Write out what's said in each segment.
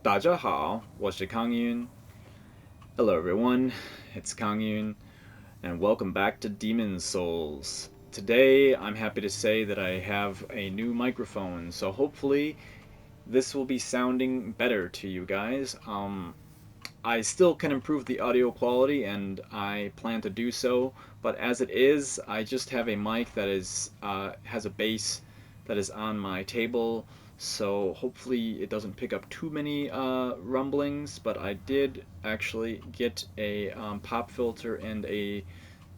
大家好，我是康Yun. Hello everyone, it's Kang Yun, and welcome back to Demon Souls. Today, I'm happy to say that I have a new microphone, so hopefully this will be sounding better to you guys. I still can improve the audio quality, and I plan to do so, but as it is, I just have a mic that has a bass that is on my table, so hopefully it doesn't pick up too many rumblings. But I did actually get a pop filter and a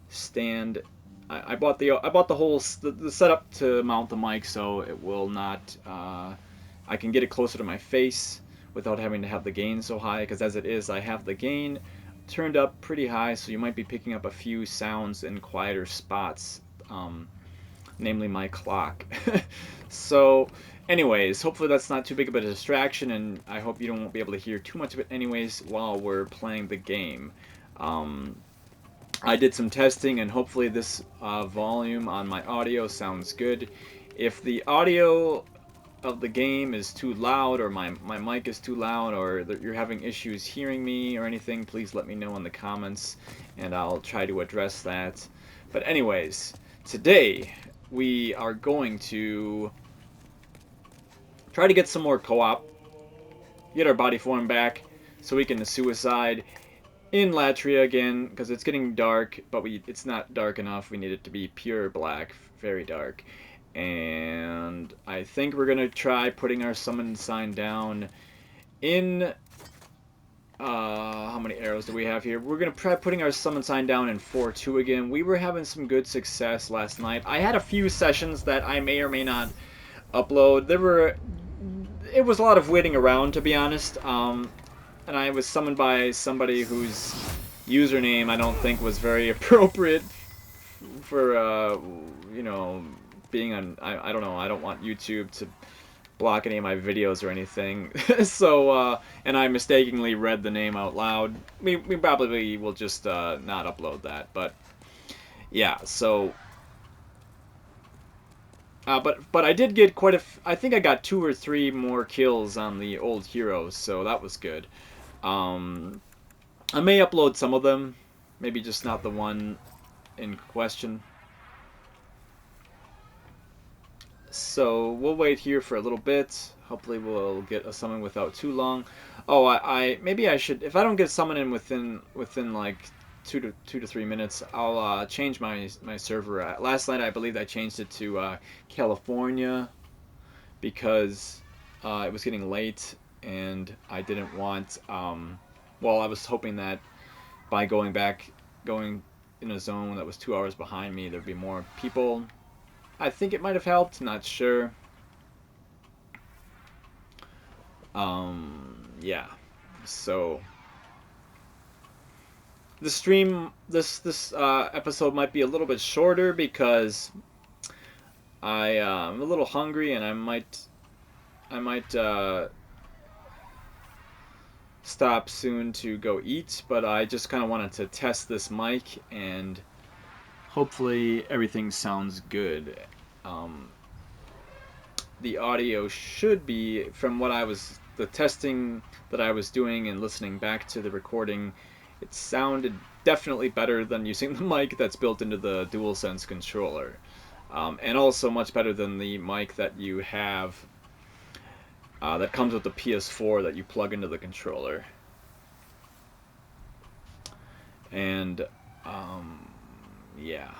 stand. I bought the whole the setup to mount the mic, so it will not. I can get it closer to my face without having to have the gain so high. Because as it is, I have the gain turned up pretty high, so you might be picking up a few sounds in quieter spots. Namely my clock. So, anyways, hopefully that's not too big of a distraction, and I hope you don't be able to hear too much of it anyways while we're playing the game. Um, I did some testing, and hopefully this volume on my audio sounds good. If the audio of the game is too loud, or my mic is too loud, or that you're having issues hearing me or anything, please let me know in the comments, and I'll try to address that. But anyways, today we are going to try to get some more co-op, get our body form back, so we can suicide in Latria again, because it's getting dark, but it's not dark enough. We need it to be pure black, very dark. And I think we're going to try putting our summon sign down in... how many arrows do we have here? We're going to try putting our summon sign down in 4-2 again. We were having some good success last night. I had a few sessions that I may or may not upload. It was a lot of waiting around, to be honest. And I was summoned by somebody whose username I don't think was very appropriate for, being on... I don't know. I don't want YouTube to block any of my videos or anything. So, and I mistakenly read the name out loud. We probably will just not upload that. But, yeah, so... but I did get I think I got 2 or 3 more kills on the old heroes, so that was good. I may upload some of them, maybe just not the one in question. So we'll wait here for a little bit. Hopefully we'll get a summon without too long. Oh, maybe I should, if I don't get summoned in within like 2 to 3 minutes, I'll change my server. Last night I believe I changed it to California because it was getting late and I didn't want. Well, I was hoping that by going in a zone that was 2 hours behind me, there'd be more people. I think it might have helped. Not sure. Yeah. So the stream, this episode might be a little bit shorter because I'm a little hungry and I might stop soon to go eat. But I just kind of wanted to test this mic and hopefully everything sounds good. The audio should be, from the testing that I was doing and listening back to the recording, it sounded definitely better than using the mic that's built into the DualSense controller. And also much better than the mic that you have that comes with the PS4 that you plug into the controller. And, yeah.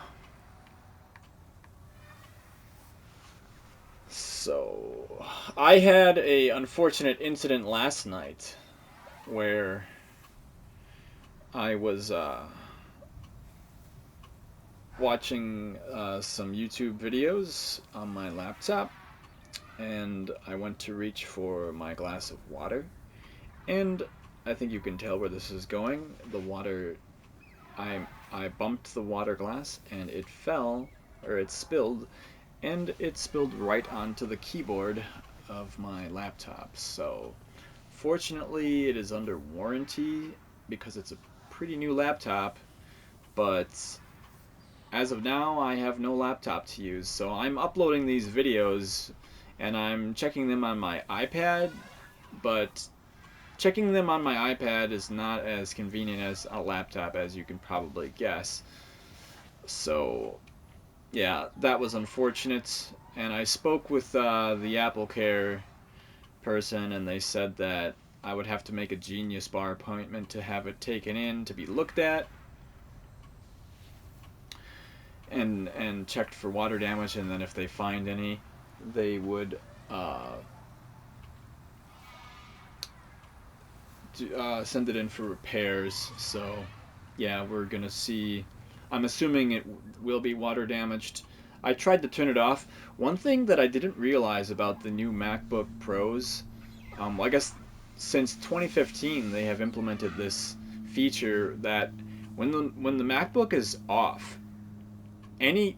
So, I had a unfortunate incident last night where I was watching some YouTube videos on my laptop, and I went to reach for my glass of water, and I think you can tell where this is going. The water, I bumped the water glass, and it fell, or it spilled, and it spilled right onto the keyboard of my laptop. So fortunately it is under warranty because it's a pretty new laptop, but as of now I have no laptop to use. So I'm uploading these videos and I'm checking them on my iPad, but checking them on my iPad is not as convenient as a laptop, as you can probably guess. So, yeah, that was unfortunate. And I spoke with the AppleCare person, and they said that I would have to make a Genius Bar appointment to have it taken in to be looked at and checked for water damage, and then if they find any, they would send it in for repairs. So, yeah, we're gonna see. I'm assuming it will be water damaged. I tried to turn it off. One thing that I didn't realize about the new MacBook Pros, I guess since 2015 they have implemented this feature that when the MacBook is off,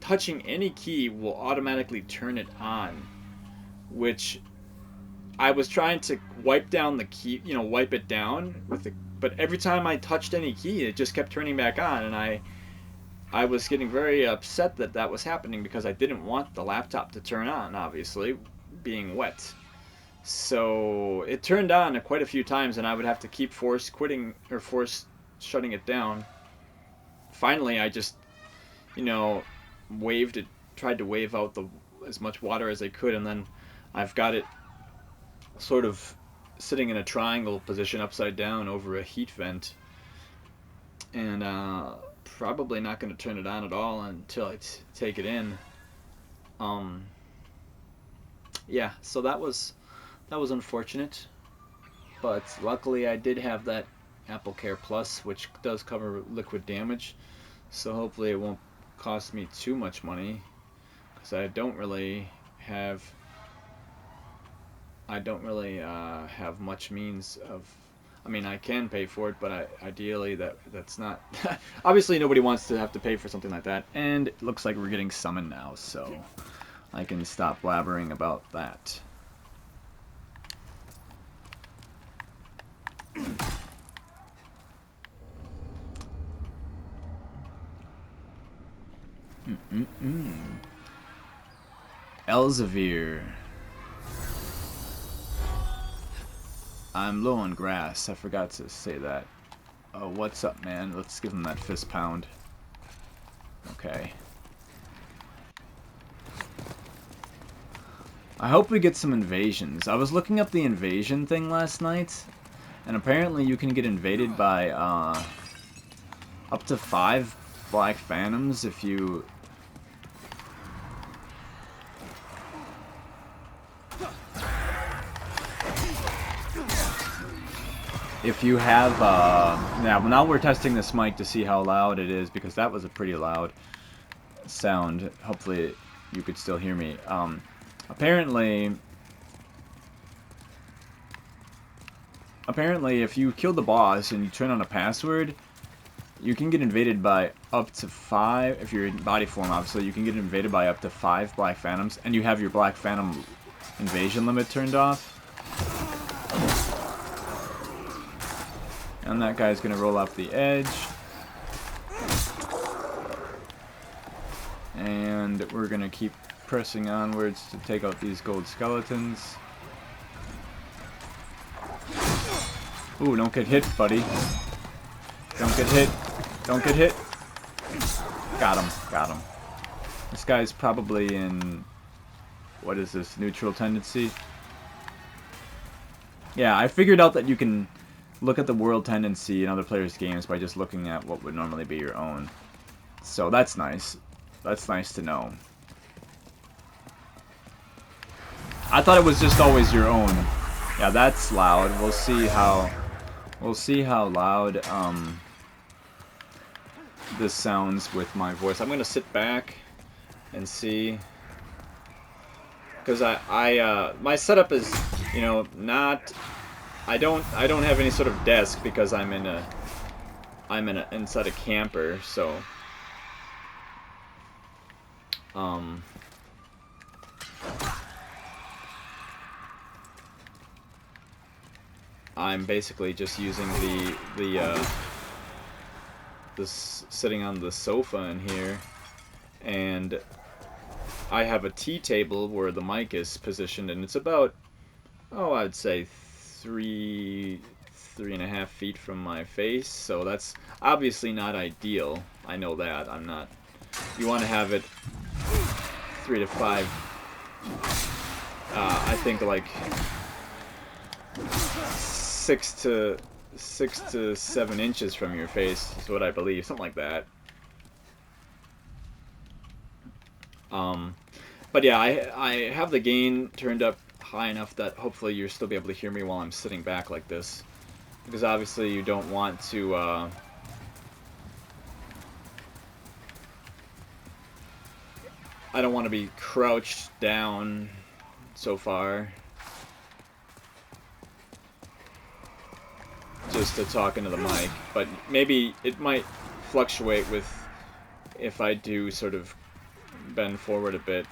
touching any key will automatically turn it on, which I was trying to wipe down the key, wipe it down with the, but every time I touched any key, it just kept turning back on, and I was getting very upset that that was happening because I didn't want the laptop to turn on, obviously, being wet. So it turned on quite a few times, and I would have to keep force shutting it down. Finally, I just, you know, waved it, tried to wave out as much water as I could, and then I've got it sort of sitting in a triangle position upside down over a heat vent, and probably not going to turn it on at all until I take it in. Um, yeah, so that was unfortunate, but luckily I did have that AppleCare Plus, which does cover liquid damage, so hopefully it won't cost me too much money, because I don't really have much means of. I mean, I can pay for it, but ideally that's not. Obviously, nobody wants to have to pay for something like that. And it looks like we're getting summoned now, so I can stop blabbering about that. Elzevir. I'm low on grass. I forgot to say that. Oh, what's up, man? Let's give him that fist pound. Okay. I hope we get some invasions. I was looking up the invasion thing last night, and apparently you can get invaded by up to 5 Black Phantoms if you... If you have, now we're testing this mic to see how loud it is, because that was a pretty loud sound. Hopefully you could still hear me. Apparently if you kill the boss and you turn on a password, you can get invaded by up to 5, if you're in body form obviously, you can get invaded by up to 5 Black Phantoms, and you have your Black Phantom invasion limit turned off. And that guy's gonna roll off the edge. And we're gonna keep pressing onwards to take out these gold skeletons. Ooh, don't get hit, buddy. Don't get hit. Don't get hit. Got him. Got him. This guy's probably in... What is this? Neutral tendency? Yeah, I figured out that you can look at the world tendency in other players' games by just looking at what would normally be your own. So that's nice. That's nice to know. I thought it was just always your own. Yeah, that's loud. We'll see how loud this sounds with my voice. I'm gonna sit back and see, because my setup is, not. I don't have any sort of desk because I'm inside a camper, so I'm basically just using sitting on the sofa in here, and I have a tea table where the mic is positioned, and it's about, I'd say three 3.5 feet from my face, so that's obviously not ideal. I know that. I'm not. You want to have it 3 to 5. I think like 6 to 7 inches from your face is what I believe, something like that. But yeah, I have the gain turned up high enough that hopefully you'll still be able to hear me while I'm sitting back like this. Because obviously you don't want to, I don't want to be crouched down so far. Just to talk into the mic. But maybe it might fluctuate with if I do sort of bend forward a bit.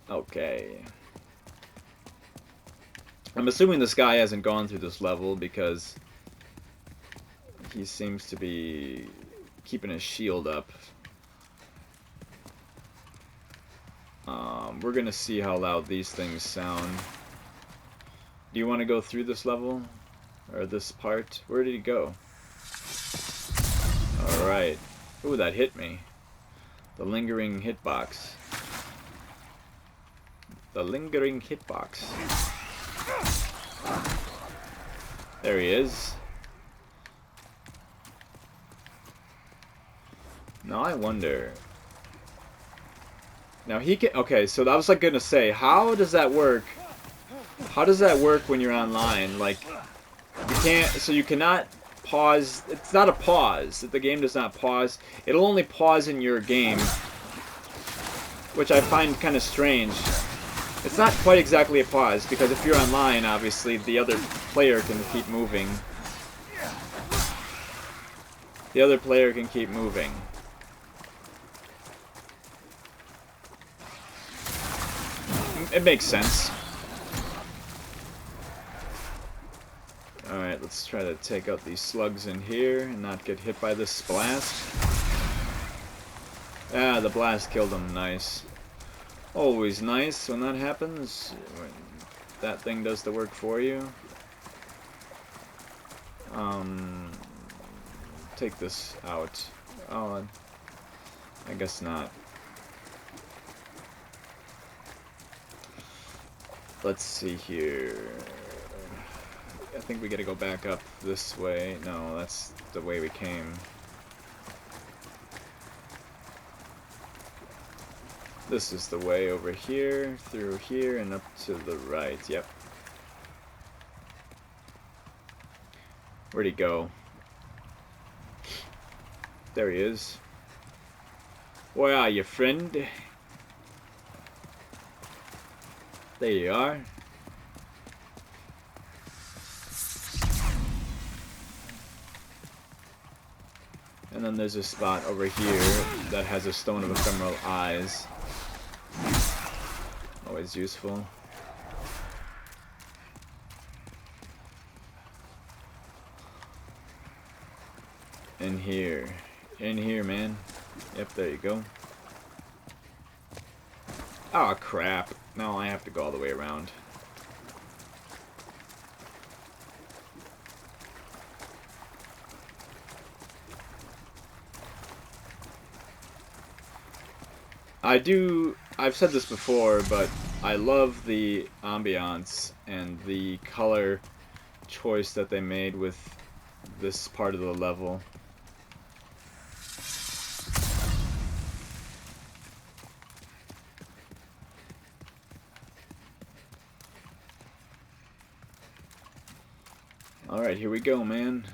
Okay. I'm assuming this guy hasn't gone through this level because he seems to be keeping his shield up. We're gonna see how loud these things sound. Do you want to go through this level? Or this part? Where did he go? Alright. Ooh, that hit me. The lingering hitbox. The lingering hitbox. There he is. Now I wonder. Now he can. Okay, so I was like gonna say, how does that work? How does that work when you're online? Like, you can't. So you cannot pause. It's not a pause. The game does not pause. It'll only pause in your game, which I find kind of strange. It's not quite exactly a pause, because if you're online, obviously, the other player can keep moving. The other player can keep moving. It makes sense. Alright, let's try to take out these slugs in here and not get hit by this blast. Ah, the blast killed him. Nice. Always nice when that happens. When that thing does the work for you. Take this out. Oh, I guess not. Let's see here. I think we gotta go back up this way. No, that's the way we came. This is the way over here, through here, and up to the right. Yep. Where'd he go? There he is. Where are you, friend? There you are. And then there's a spot over here that has a stone of ephemeral eyes. Always useful. In here. In here, man. Yep, there you go. Oh, crap. No, I have to go all the way around. I've said this before, but I love the ambiance and the color choice that they made with this part of the level. Alright, here we go, man.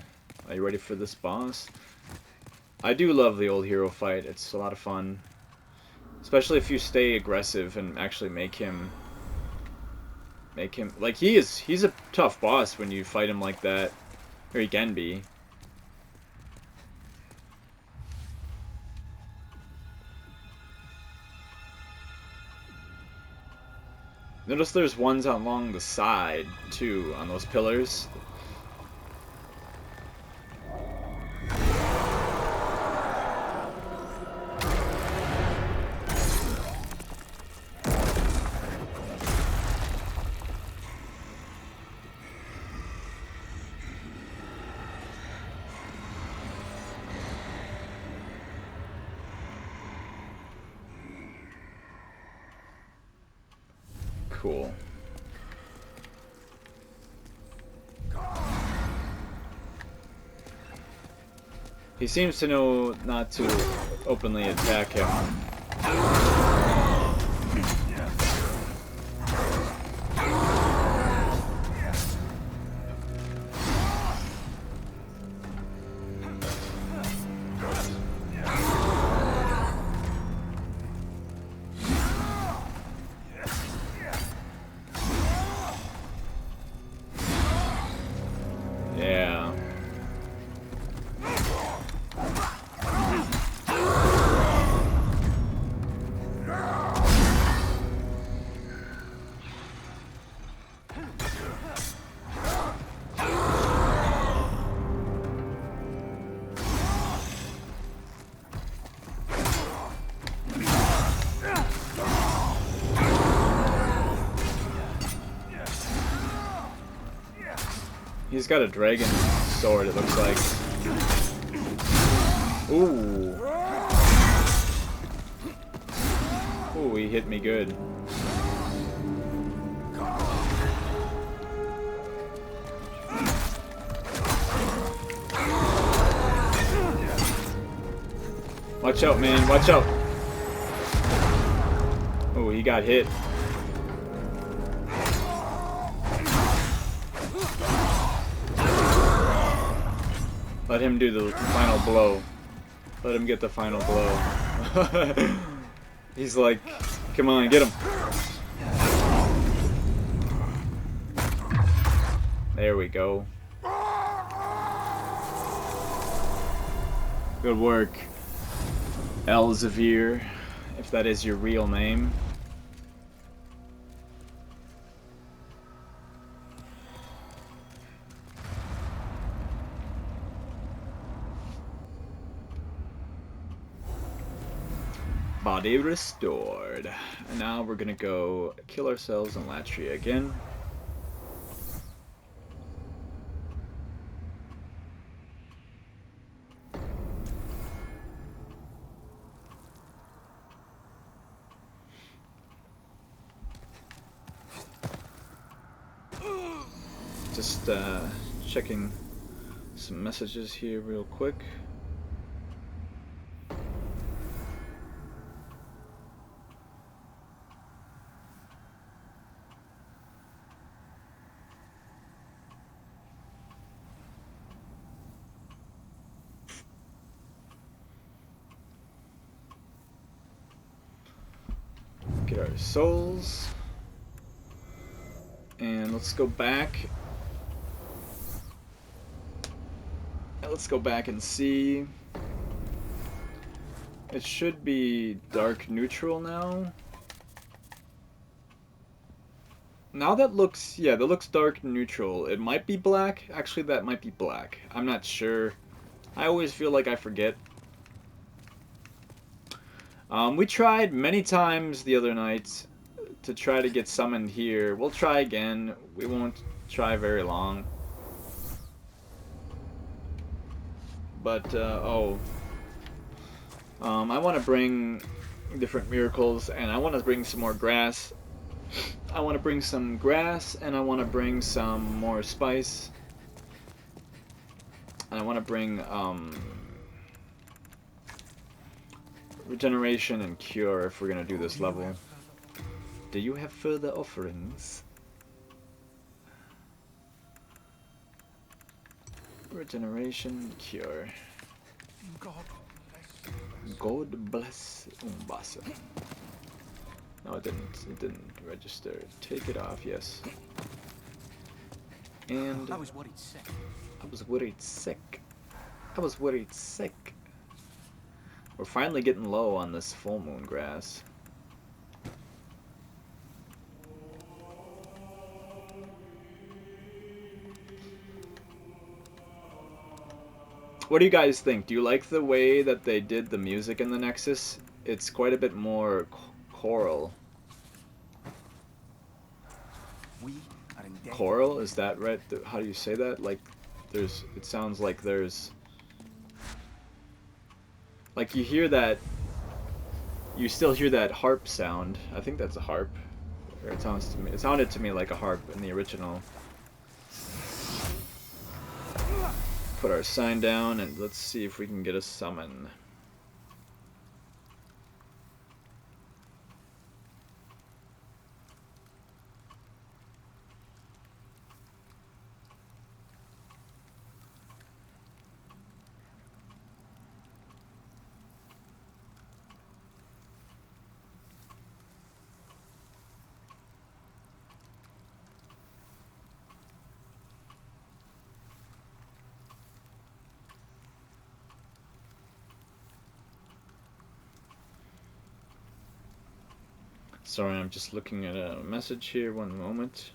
Are you ready for this boss? I do love the old hero fight. It's a lot of fun. Especially if you stay aggressive and actually make him like he's a tough boss when you fight him like that. Or he can be. Notice there's ones along the side too, on those pillars. Cool. He seems to know not to openly attack him. Yeah. He's got a dragon sword, it looks like. Ooh. Ooh, he hit me good. Watch out, man, watch out. Oh, he got hit. Let him do the final blow. Let him get the final blow. He's like, come on, get him. There we go. Good work, Elzevir, if that is your real name. Body restored. And now we're gonna go kill ourselves in Latria again. Just checking some messages here real quick. Get our souls. And let's go back. Let's go back and see. It should be dark neutral now. Now that looks, yeah, that looks dark neutral. It might be black. Actually, that might be black. I'm not sure. I always feel like I forget. We tried many times the other night to try to get summoned here. We'll try again. We won't try very long. But, I want to bring different miracles, and I want to bring some more grass. I want to bring some grass, and I want to bring some more spice. And I want to bring, regeneration and cure if we're going to do this level. Do you have further offerings? Regeneration, cure. God bless Umbasa. No, it didn't. It didn't register. Take it off, yes. And I was worried sick. I was worried sick. I was worried sick. We're finally getting low on this full moon grass. What do you guys think? Do you like the way that they did the music in the Nexus? It's quite a bit more choral. We are in debt. Choral? Is that right? How do you say that? Like, there's... It sounds like there's... Like, you hear that... You still hear that harp sound. I think that's a harp. Or it sounded to me like a harp in the original. Put our sign down and let's see if we can get a summon. Sorry, I'm just looking at a message here, one moment.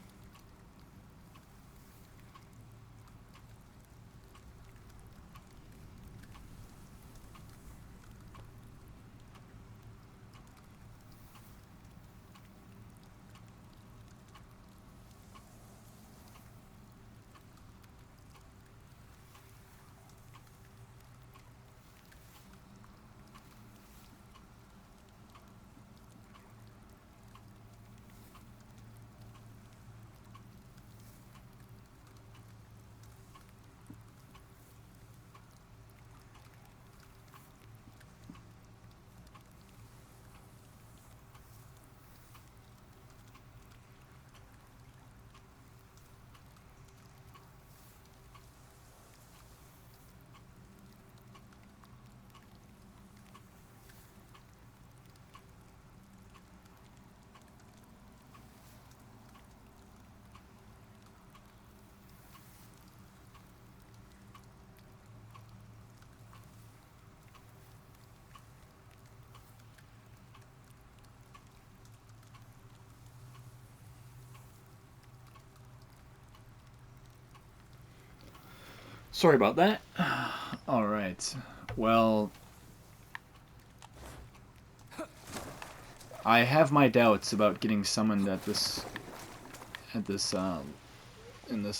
Sorry about that. Alright. Well, I have my doubts about getting summoned at this in this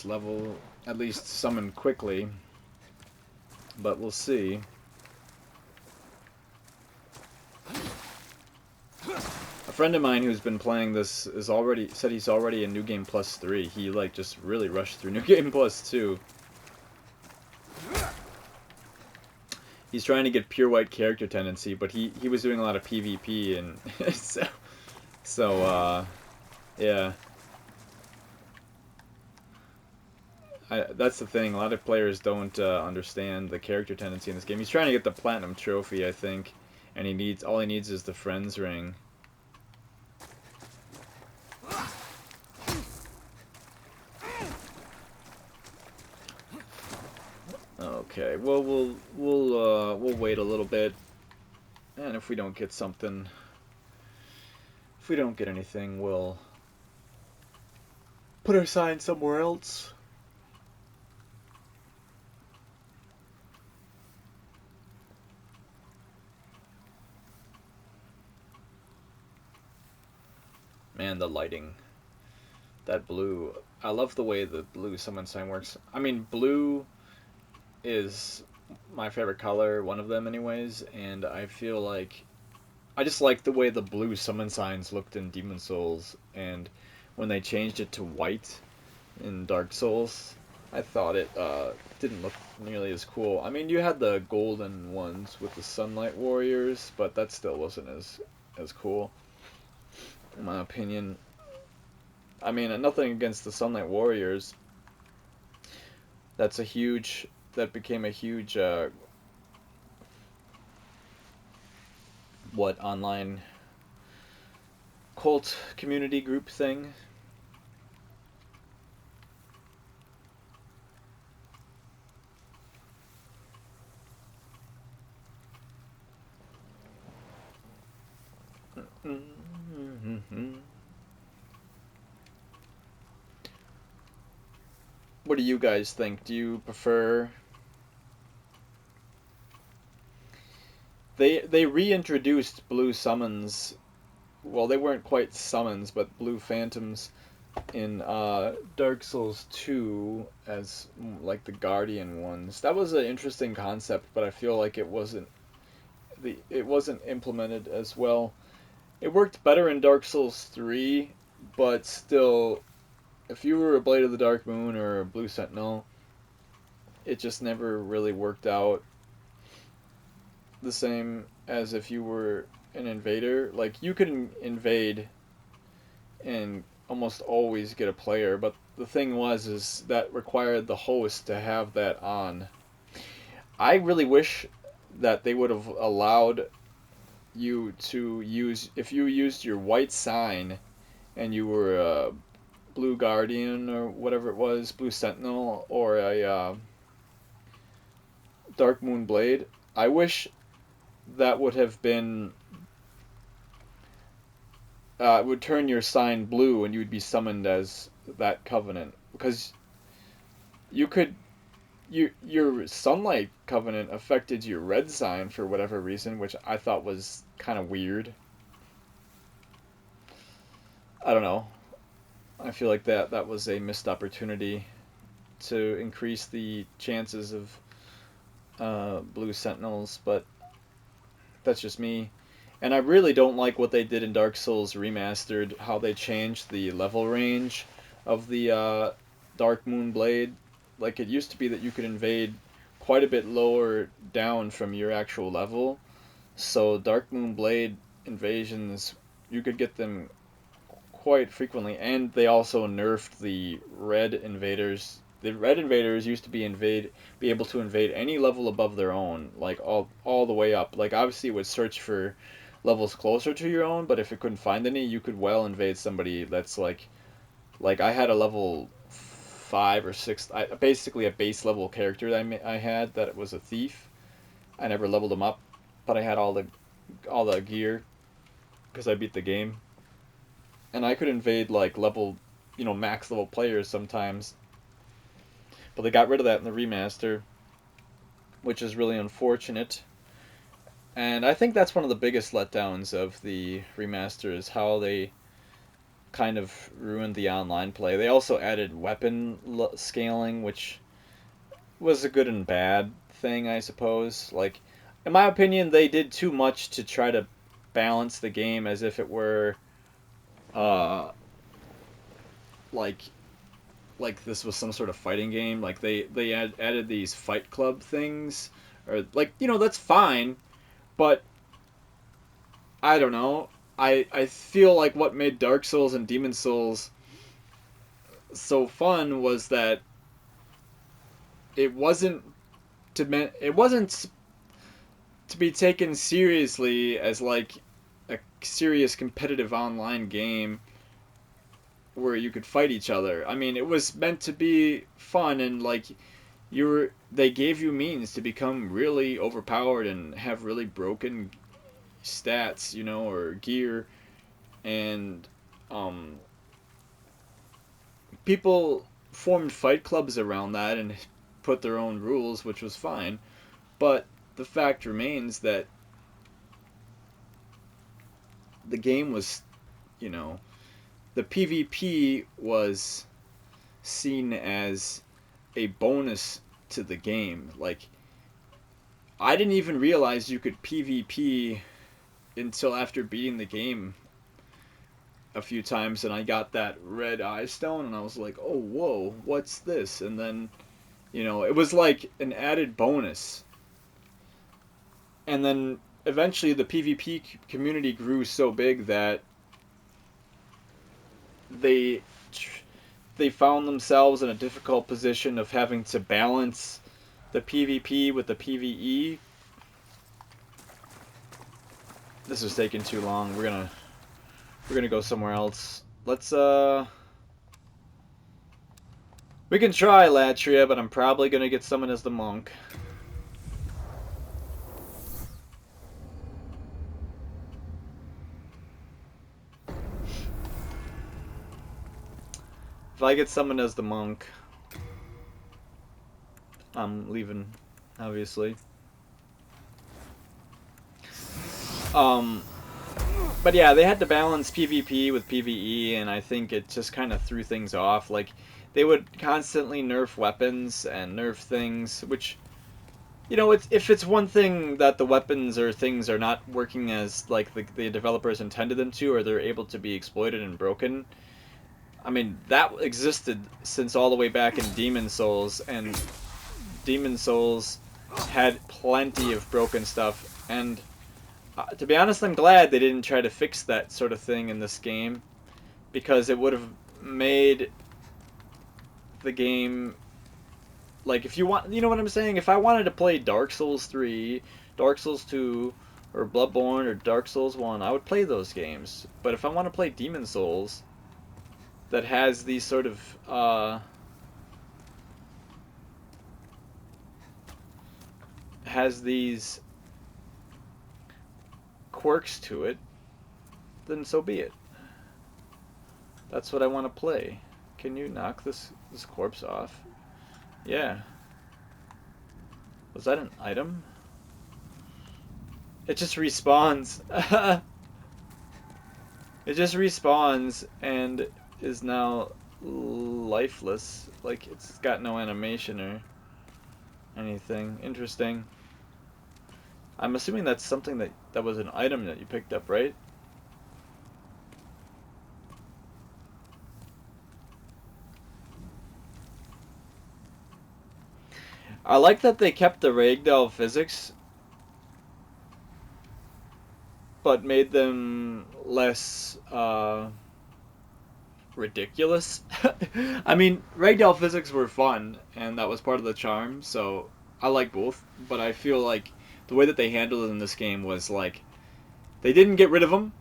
level, at least summoned quickly, but we'll see. A friend of mine who's been playing this said he's already in New Game Plus 3. He like just really rushed through New Game Plus 2. He's trying to get pure white character tendency, but he was doing a lot of PvP and yeah. That's the thing. A lot of players don't understand the character tendency in this game. He's trying to get the platinum trophy, I think, and all he needs is the friends ring. Okay, well we'll wait a little bit, and if we don't get something, if we don't get anything, we'll put our sign somewhere else. Man, the lighting, that blue. I love the way the blue summon sign works. I mean, blue is my favorite color, one of them anyways, and I feel like I just like the way the blue summon signs looked in Demon Souls, and when they changed it to white in Dark Souls, I thought it didn't look nearly as cool. I mean, you had the golden ones with the Sunlight Warriors, but that still wasn't as cool, in my opinion. I mean, nothing against the Sunlight Warriors. That became a huge online cult community group thing. What do you guys think? Do you prefer... They reintroduced blue summons. Well, they weren't quite summons, but blue phantoms in Dark Souls 2 as like the guardian ones. That was an interesting concept, but I feel like it wasn't implemented as well. It worked better in Dark Souls 3, but still, if you were a Blade of the Dark Moon or a Blue Sentinel, it just never really worked out the same as if you were an invader. Like, you could invade and almost always get a player, but the thing was is that required the host to have that on. I really wish that they would have allowed you to use, if you used your white sign and you were a Blue Guardian or whatever it was, Blue Sentinel, or a Dark Moon Blade. I wish that would have been it would turn your sign blue and you would be summoned as that covenant, because you could your sunlight covenant affected your red sign for whatever reason, which I thought was kind of weird. I don't know. I feel like that was a missed opportunity to increase the chances of blue sentinels, but that's just me. And I really don't like what they did in Dark Souls Remastered, how they changed the level range of the Dark Moon Blade. Like, it used to be that you could invade quite a bit lower down from your actual level. So Dark Moon Blade invasions, you could get them quite frequently, and they also nerfed the red invaders. The red invaders used to be able to invade any level above their own, like all the way up. Like, obviously it would search for levels closer to your own, but if it couldn't find any, you could well invade somebody that's like I had a level 5 or 6, basically a base level character that I had that was a thief. I never leveled him up, but I had all the gear because I beat the game, and I could invade like level, max level players sometimes. But they got rid of that in the remaster, which is really unfortunate. And I think that's one of the biggest letdowns of the remaster is how they kind of ruined the online play. They also added weapon scaling, which was a good and bad thing, I suppose. Like, in my opinion, they did too much to try to balance the game as if it were uh like this was some sort of fighting game. Like, they added these fight club things, or like, that's fine, but I don't know. I feel like what made Dark Souls and Demon Souls so fun was that it wasn't it wasn't to be taken seriously as like a serious competitive online game where you could fight each other. I mean, it was meant to be fun, and like they gave you means to become really overpowered and have really broken stats, or gear, and um people formed fight clubs around that and put their own rules, which was fine. But the fact remains that the game was, you know, the PvP was seen as a bonus to the game. Like, I didn't even realize you could PvP until after beating the game a few times, and I got that red eye stone, and I was like, oh, whoa, what's this? And then, it was like an added bonus. And then eventually the PvP community grew so big that they they found themselves in a difficult position of having to balance the PvP with the PvE. This is taking too long. We're gonna go somewhere else. Let's we can try Latria, but I'm probably gonna get summoned as the monk. If I get summoned as the monk, I'm leaving, obviously. But yeah, they had to balance PvP with PvE, and I think it just kind of threw things off. Like, they would constantly nerf weapons and nerf things, which, if it's one thing that the weapons or things are not working as, like, the developers intended them to, or they're able to be exploited and broken, I mean, that existed since all the way back in Demon Souls, and Demon Souls had plenty of broken stuff, and to be honest, I'm glad they didn't try to fix that sort of thing in this game, because it would have made the game, like, if you want, you know what I'm saying? If I wanted to play Dark Souls 3, Dark Souls 2, or Bloodborne, or Dark Souls 1, I would play those games. But if I want to play Demon Souls, that has these sort of, has these quirks to it, then so be it. That's what I want to play. Can you knock this corpse off? Yeah. Was that an item? It just respawns. It just respawns and is now lifeless. Like, it's got no animation or anything. Interesting. I'm assuming that's something that was an item that you picked up, right? I like that they kept the ragdoll physics, but made them less ridiculous. I mean, ragdoll physics were fun, and that was part of the charm, so I like both, but I feel like the way that they handled it in this game was like, they didn't get rid of them,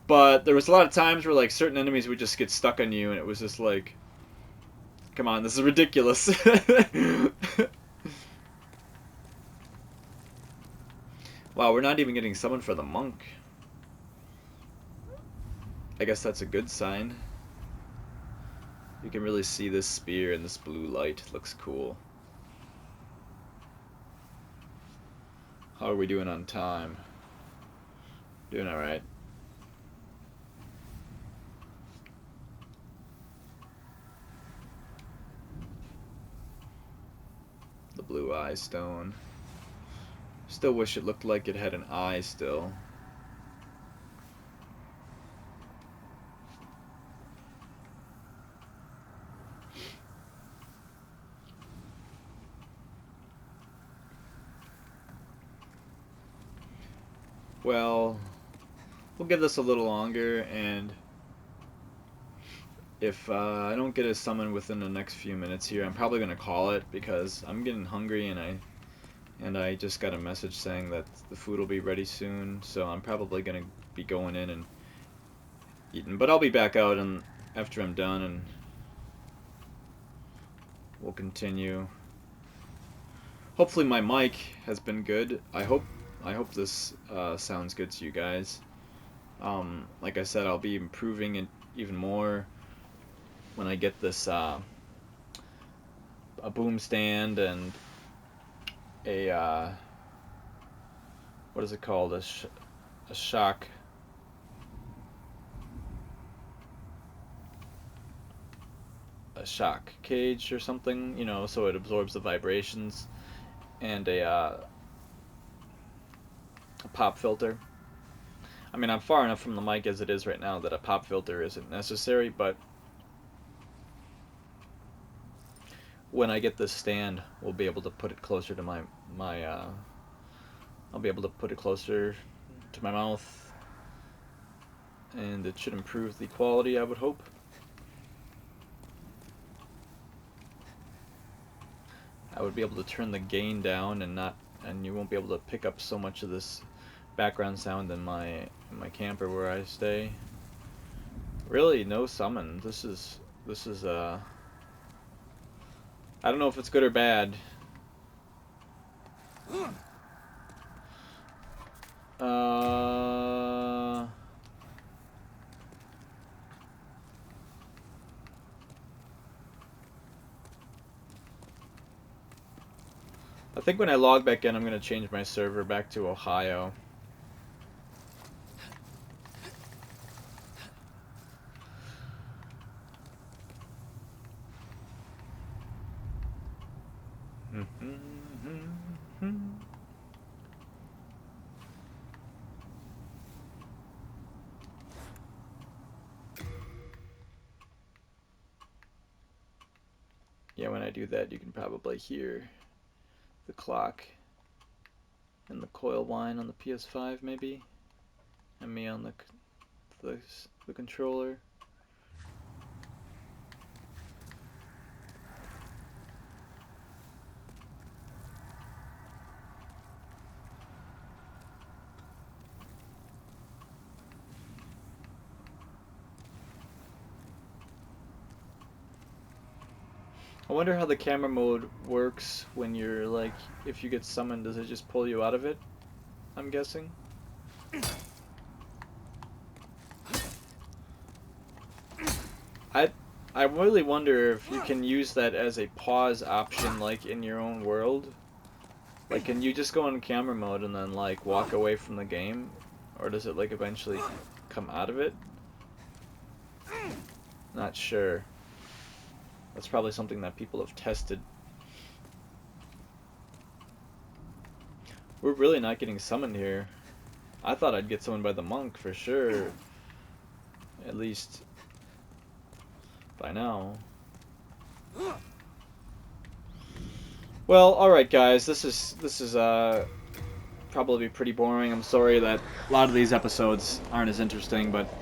but there was a lot of times where like certain enemies would just get stuck on you, and it was just like, come on, this is ridiculous. Wow, we're not even getting summoned for the monk. I guess that's a good sign. You can really see this spear in this blue light. It looks cool. How are we doing on time? Doing alright. The blue eye stone. Still wish it looked like it had an eye still. Well, we'll give this a little longer, and if I don't get a summon within the next few minutes here, I'm probably gonna call it, because I'm getting hungry, and I just got a message saying that the food will be ready soon, so I'm probably gonna be going in and eating. But I'll be back out and after I'm done, and we'll continue. Hopefully my mic has been good. I hope this sounds good to you guys. Like I said, I'll be improving it even more when I get this a boom stand and a what is it called? A shock. A shock cage or something, you know, so it absorbs the vibrations, and a pop filter. I mean, I'm far enough from the mic as it is right now that a pop filter isn't necessary, but when I get this stand, we'll be able to put it closer to I'll be able to put it closer to my mouth, and it should improve the quality, I would hope. I would be able to turn the gain down and you won't be able to pick up so much of this background sound in my camper where I stay. Really, no summon. This is I don't know if it's good or bad. I think when I log back in, I'm going to change my server back to Ohio. Yeah, when I do that, you can probably hear the clock and the coil whine on the PS5, maybe, and me on the controller. I wonder how the camera mode works when you're like, if you get summoned, does it just pull you out of it? I'm guessing. I I really wonder if you can use that as a pause option, like in your own world. Like, can you just go in camera mode and then like walk away from the game, or does it like eventually come out of it? Not sure. That's probably something that people have tested. We're really not getting summoned here. I thought I'd get summoned by the monk for sure. At least by now. Well, alright guys, this is probably pretty boring. I'm sorry that a lot of these episodes aren't as interesting, but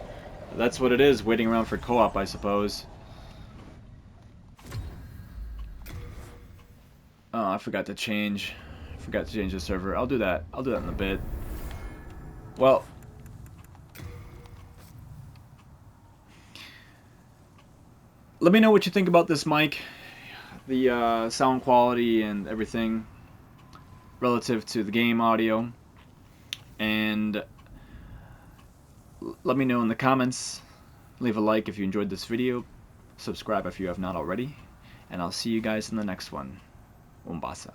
that's what it is, waiting around for co-op, I suppose. Oh, I forgot to change the server. I'll do that in a bit. Well, let me know what you think about this mic, the sound quality and everything relative to the game audio, and let me know in the comments. Leave a like if you enjoyed this video, subscribe if you have not already, and I'll see you guys in the next one. Umbasa.